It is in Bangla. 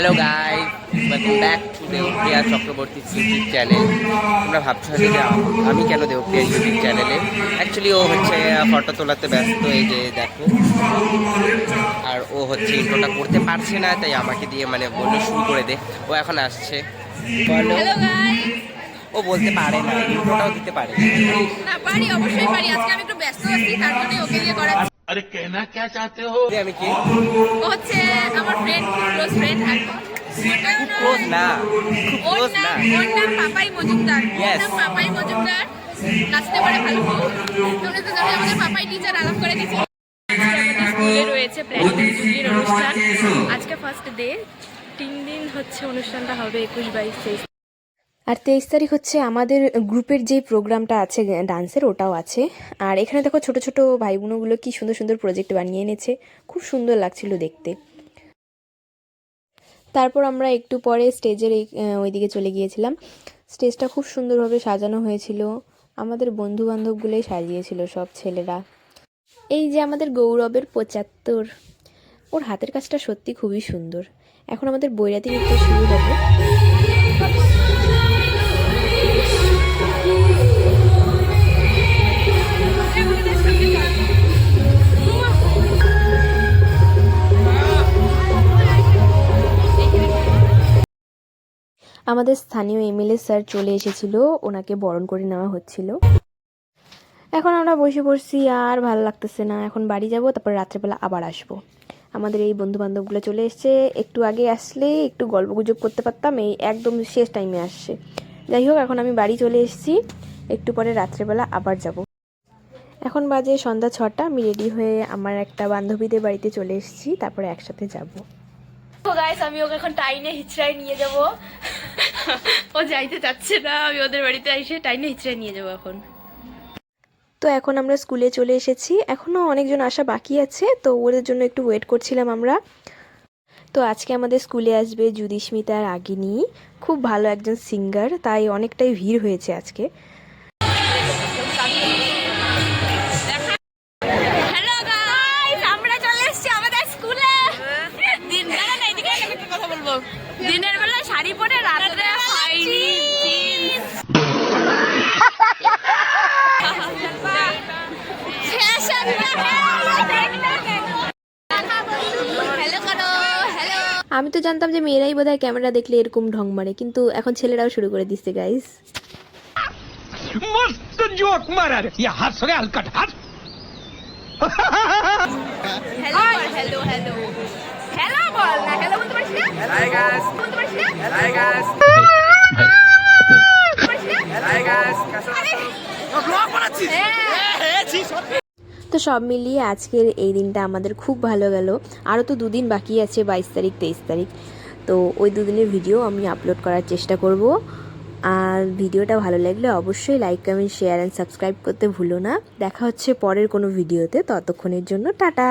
Hello guys, welcome back to Debapriya Chakraborty YouTube channel. তোমরা ভাবছো হয়তো যে আমি কেন দেবপ্রিয়া ইউটিউব চ্যানেলে। অ্যাকচুয়ালি ও হচ্ছে ফটো তোলাতে ব্যস্ত, এই যে দেখো। আর ও হচ্ছে ইন্ট্রোটা করতে পারছে না, তাই আমাকে দিয়ে মানে বললো শুরু করে দে। ও এখন আসছে, বলো। Hello guys. ও বলতে পারে না, ইন্ট্রোটাও দিতে পারে না পারি, অবশ্যই পারি। আজকে আমি একটু ব্যস্ত আছি, তার জন্যই ওকে দিয়ে করাচ্ছি। अरे कहना क्या चाहते हो? আমি কি ও হচ্ছে আমার ফ্রেন্ড, খুব ক্লোজ ফ্রেন্ড। খুব ক্লোজ না, খুব ক্লোজ না। ওর নাম পাপাই মজুমদার। Yes. ওর নাম পাপাই মজুমদার। নাচতে পারে ভালো খুব। তোমরা তো জানো আমাদের পাপাই টিচার আলাপ করে দিয়েছে। আমাদের স্কুলে রয়েছে প্ল্যানিং জুগির অনুষ্ঠান। আজকে ফার্স্ট ডে। 3 দিন হচ্ছে অনুষ্ঠানটা হবে, 21, 22, 23। আর 23 তারিখ হচ্ছে আমাদের গ্রুপের যে প্রোগ্রামটা আছে ডান্সের, ওটাও আছে। আর এখানে দেখো ছোট ছোট ভাই বোনগুলো কি সুন্দর সুন্দর প্রজেক্ট বানিয়ে এনেছে, খুব সুন্দর লাগছিল দেখতে। তারপর আমরা একটু পরে স্টেজের ওইদিকে চলে গিয়েছিলাম। স্টেজটা খুব সুন্দরভাবে সাজানো হয়েছিল, আমাদের বন্ধু বান্ধবগুলোই সাজিয়েছিল, সব ছেলেরা। এই যে আমাদের গৌরবের 75, ওর হাতের কাজটা সত্যি খুবই সুন্দর। এখন আমাদের বৈরাতি নৃত্য শুরু হবে। আমাদের স্থানীয় এমএলএ স্যার চলে এসেছিল, ওনাকে বরণ করে নেওয়া হচ্ছিল। এখন আমরা বসে পড়ছি, আর ভালো লাগতেছে না, এখন বাড়ি যাব, তারপর রাত্রেবেলা আবার আসবো। আমাদের এই বন্ধু বান্ধবগুলো চলে এসছে, একটু আগে আসলে একটু গল্পগুজব করতে পারতাম, এই একদম শেষ টাইমে আসছে। যাই হোক, এখন আমি বাড়ি চলে এসেছি, একটু পরে রাত্রেবেলা আবার যাব। এখন বাজে সন্ধ্যা 6টা, আমি রেডি হয়ে আমার একটা বান্ধবীদের বাড়িতে চলে এসেছি, তারপরে একসাথে যাব। তো গাইস, আমি ওকে এখন টাইনে হিচড়ায় নিয়ে যাব। ও যাইতে চাচ্ছে না, আমি ওদের বাড়িতে এসে টাইনে হিচড়ায় নিয়ে যাব এখন। তো এখন আমরা স্কুলে চলে এসেছি, এখনও অনেকজন আসা বাকি আছে, তো ওদের জন্য একটু ওয়েট করছিলাম আমরা। তো আজকে আমাদের স্কুলে আসবে যুদিস্মিতা রাগিনী, খুব ভালো একজন সিঙ্গার, তাই অনেকটাই ভিড় হয়েছে আজকে। হ্যালো গাইস, আমরা চলে এসেছি আমাদের স্কুলে। কথা বলবো। দিনের বেলা শাড়ি পরে, রাতে হাইনি জিন্স। আমি তো জানতাম যে মেয়েরাই বোধহয় ক্যামেরা দেখলে এরকম ঢং মারে, কিন্তু এখন ছেলেরাও শুরু করে দিচ্ছে গাইস। मस्त जोक मारा रे ये हंस रे हलकट हंस হ্যালো হ্যালো হ্যালো হ্যালো বল না, হ্যালো বলতে পারছিস না? হাই গাইস, বলতে পারছিস না? হাই গাইস, পারছিস না? Hi guys. তো সব মিলিয়ে আজকের এই দিনটা আমাদের খুব ভালো গেল। আরও তো 2 দিন বাকি আছে, 22 তারিখ 23 তারিখ। তো ওই 2 দিনের ভিডিও আমি আপলোড করার চেষ্টা করব। আর ভিডিওটা ভালো লাগলে অবশ্যই like, comment, share and subscribe করতে ভুলো না। দেখা হচ্ছে পরের কোনো ভিডিওতে, ততক্ষণের জন্য টাটা।